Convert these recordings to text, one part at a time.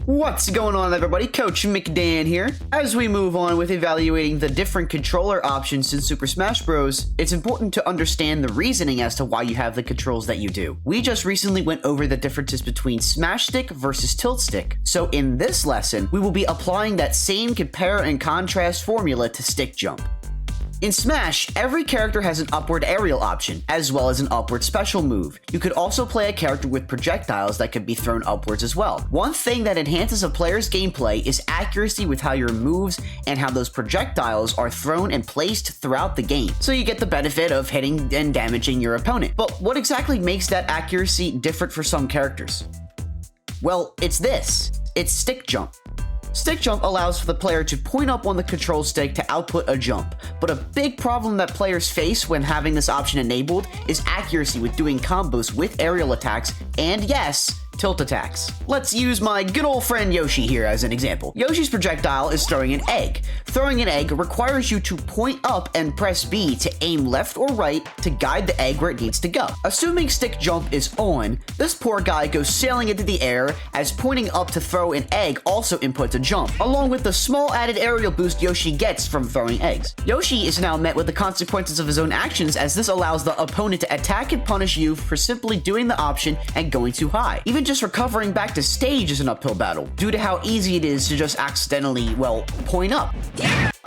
What's going on, everybody? Coach MccDann here. As we move on with evaluating the different controller options in Super Smash Bros., it's important to understand the reasoning as to why you have the controls that you do. We just recently went over the differences between Smash Stick versus Tilt Stick, so in this lesson, we will be applying that same compare and contrast formula to Stick Jump. In Smash, every character has an upward aerial option, as well as an upward special move. You could also play a character with projectiles that could be thrown upwards as well. One thing that enhances a player's gameplay is accuracy with how your moves and how those projectiles are thrown and placed throughout the game, so you get the benefit of hitting and damaging your opponent. But what exactly makes that accuracy different for some characters? Well, it's this. It's Stick Jump. Stick Jump allows for the player to point up on the control stick to output a jump, but a big problem that players face when having this option enabled is accuracy with doing combos with aerial attacks and, yes, tilt attacks. Let's use my good old friend Yoshi here as an example. Yoshi's projectile is throwing an egg. Throwing an egg requires you to point up and press B to aim left or right to guide the egg where it needs to go. Assuming Stick Jump is on, this poor guy goes sailing into the air as pointing up to throw an egg also inputs a jump, along with the small added aerial boost Yoshi gets from throwing eggs. Yoshi is now met with the consequences of his own actions, as this allows the opponent to attack and punish you for simply doing the option and going too high. Even just recovering back to stage is an uphill battle, due to how easy it is to just accidentally, well, point up.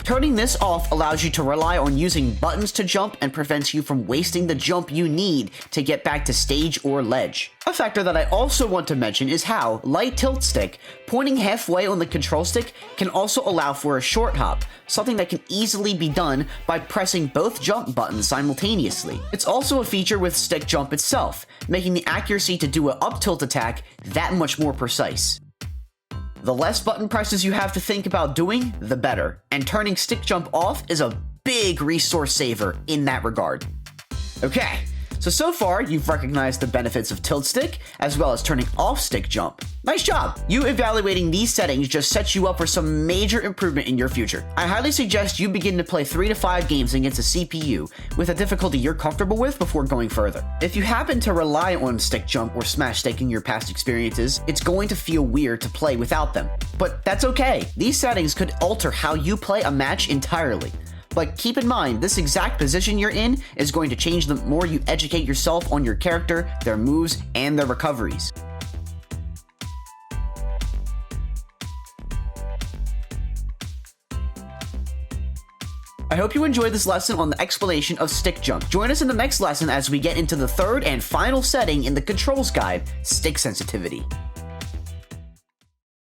Turning this off allows you to rely on using buttons to jump and prevents you from wasting the jump you need to get back to stage or ledge. A factor that I also want to mention is how, like Tilt Stick, pointing halfway on the control stick can also allow for a short hop, something that can easily be done by pressing both jump buttons simultaneously. It's also a feature with Stick Jump itself, making the accuracy to do an up tilt attack that much more precise. The less button presses you have to think about doing, the better, and turning Stick Jump off is a big resource saver in that regard. Okay, so far you've recognized the benefits of Tilt Stick, as well as turning off Stick Jump. Nice job! You evaluating these settings just sets you up for some major improvement in your future. I highly suggest you begin to play 3 to 5 games against a CPU with a difficulty you're comfortable with before going further. If you happen to rely on Stick Jump or Smash Stick in your past experiences, it's going to feel weird to play without them. But that's okay. These settings could alter how you play a match entirely. But keep in mind, this exact position you're in is going to change the more you educate yourself on your character, their moves, and their recoveries. I hope you enjoyed this lesson on the explanation of Stick Jump. Join us in the next lesson as we get into the third and final setting in the controls guide, Stick Sensitivity.